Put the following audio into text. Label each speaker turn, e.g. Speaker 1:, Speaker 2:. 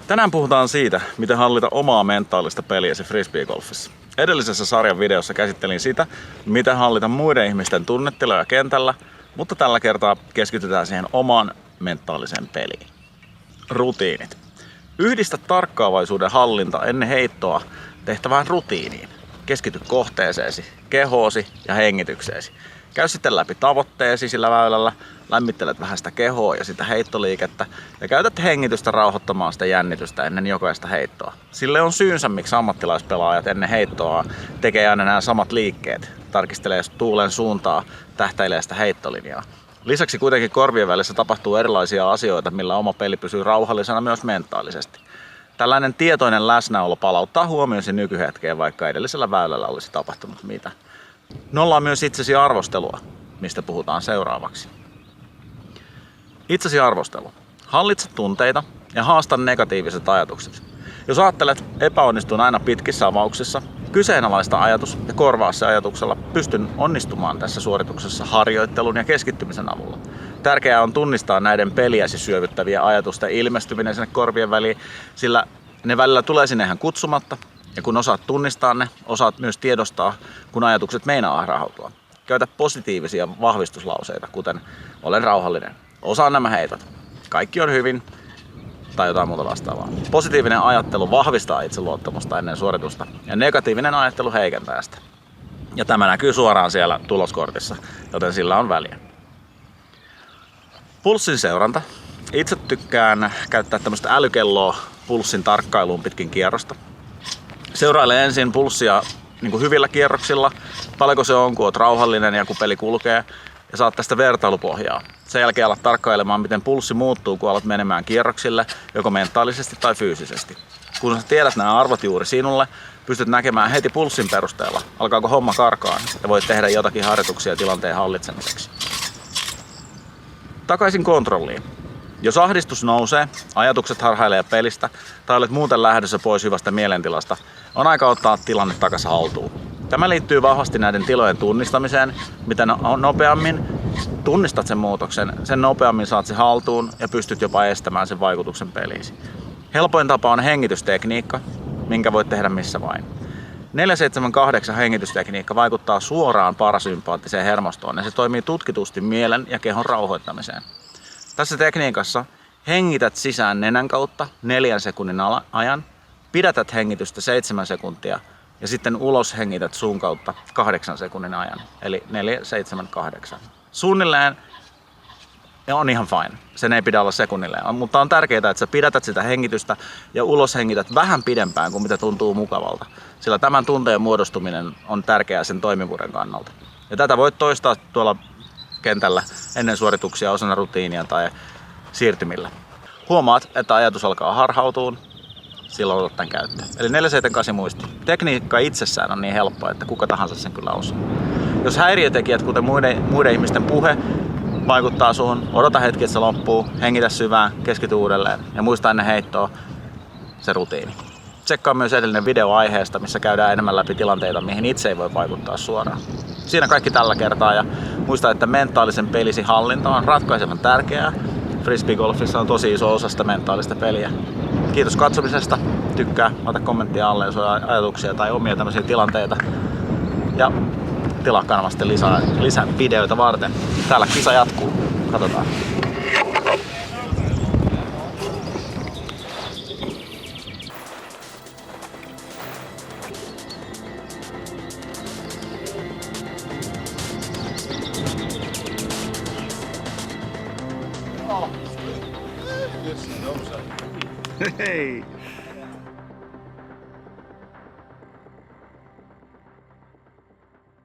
Speaker 1: Tänään puhutaan siitä, miten hallita omaa mentaalista peliäsi frisbeegolfissa. Edellisessä sarjan videossa käsittelin sitä, miten hallita muiden ihmisten tunnetiloja kentällä, mutta tällä kertaa keskitytään siihen omaan mentaaliseen peliin. Rutiinit. Yhdistä tarkkaavaisuuden hallinta ennen heittoa tehtävään rutiiniin. Keskity kohteeseesi, kehoosi ja hengitykseesi. Käy sitten läpi tavoitteesi sillä väylällä, lämmittelet vähän sitä kehoa ja sitä heittoliikettä ja käytät hengitystä rauhoittamaan sitä jännitystä ennen jokaista heittoa. Sille on syynsä, miksi ammattilaispelaajat ennen heittoa tekee aina nämä samat liikkeet. Tarkistelee tuulen suuntaa, tähtäilee sitä heittolinjaa. Lisäksi kuitenkin korvien välissä tapahtuu erilaisia asioita, millä oma peli pysyy rauhallisena myös mentaalisesti. Tällainen tietoinen läsnäolo palauttaa huomiosi nykyhetkeen, vaikka edellisellä väylällä olisi tapahtunut mitä. Nollaa myös itsesi arvostelua, mistä puhutaan seuraavaksi. Itsesi arvostelu. Hallitse tunteita ja haasta negatiiviset ajatukset. Jos ajattelet epäonnistun aina pitkissä avauksissa, kyseenalaista ajatus ja korvaa se ajatuksella pystyn onnistumaan tässä suorituksessa harjoittelun ja keskittymisen avulla. Tärkeää on tunnistaa näiden peliäsi syövyttäviä ajatusten ilmestyminen sinne korvien väliin, sillä ne välillä tulee sinne ihan kutsumatta. Ja kun osaat tunnistaa ne, osaat myös tiedostaa, kun ajatukset meinaa rahautua. Käytä positiivisia vahvistuslauseita, kuten olen rauhallinen, osaan nämä heitot, kaikki on hyvin tai jotain muuta vastaavaa. Positiivinen ajattelu vahvistaa itseluottamusta ennen suoritusta ja negatiivinen ajattelu heikentää sitä. Ja tämä näkyy suoraan siellä tuloskortissa, joten sillä on väliä. Pulssin seuranta. Itse tykkään käyttää tämmöistä älykelloa pulssin tarkkailuun pitkin kierrosta. Seuraile ensin pulssia niin hyvillä kierroksilla, paljonko se on, kun oot rauhallinen ja kun peli kulkee, ja saat tästä vertailupohjaa. Sen jälkeen alat tarkkailemaan, miten pulssi muuttuu, kun alat menemään kierroksille, joko mentaalisesti tai fyysisesti. Kun sä tiedät nämä arvot juuri sinulle, pystyt näkemään heti pulssin perusteella, alkaako homma karkaan, ja voit tehdä jotakin harjoituksia tilanteen hallitsemiseksi. Takaisin kontrolliin. Jos ahdistus nousee, ajatukset harhailee pelistä tai olet muuten lähdössä pois hyvästä mielentilasta, on aika ottaa tilanne takaisin haltuun. Tämä liittyy vahvasti näiden tilojen tunnistamiseen. Mitä nopeammin tunnistat sen muutoksen, sen nopeammin saat sen haltuun ja pystyt jopa estämään sen vaikutuksen peliisi. Helpoin tapa on hengitystekniikka, minkä voit tehdä missä vain. 4-7-8 hengitystekniikka vaikuttaa suoraan parasympaattiseen hermostoon ja se toimii tutkitusti mielen ja kehon rauhoittamiseen. Tässä tekniikassa hengität sisään nenän kautta 4 sekunnin ajan, pidätät hengitystä 7 sekuntia ja sitten ulos hengität suun kautta 8 sekunnin ajan. Eli 4, 7, 8. Suunnilleen on ihan fine. Sen ei pidä olla sekunnilleen, mutta on tärkeää, että sä pidätät sitä hengitystä ja ulos hengität vähän pidempään kuin mitä tuntuu mukavalta. Sillä tämän tunteen muodostuminen on tärkeää sen toimivuuden kannalta. Ja tätä voit toistaa tuolla kentällä ennen suorituksia osana rutiinia tai siirtymillä. Huomaat, että ajatus alkaa harhautuun, silloin otat tämän käyttöön. Eli 4-7-8 muisti. Tekniikka itsessään on niin helppoa, että kuka tahansa sen kyllä osaa. Jos häiriötekijät, kuten muiden ihmisten puhe, vaikuttaa suhun, odota hetki, että se loppuu, hengitä syvään, keskity uudelleen ja muista ennen heittoa se rutiini. Tsekkaa myös edellinen video aiheesta, missä käydään enemmän läpi tilanteita, mihin itse ei voi vaikuttaa suoraan. Siinä kaikki tällä kertaa ja muista, että mentaalisen pelisi hallinta on ratkaisevan tärkeää. Frisbeegolfissa on tosi iso osa sitä mentaalista peliä. Kiitos katsomisesta, tykkää, ota kommenttia alle, jos on ajatuksia tai omia tämmöisiä tilanteita. Ja tilaa kanavasta lisää videoita varten. Täällä kisa jatkuu, katsotaan. Hei!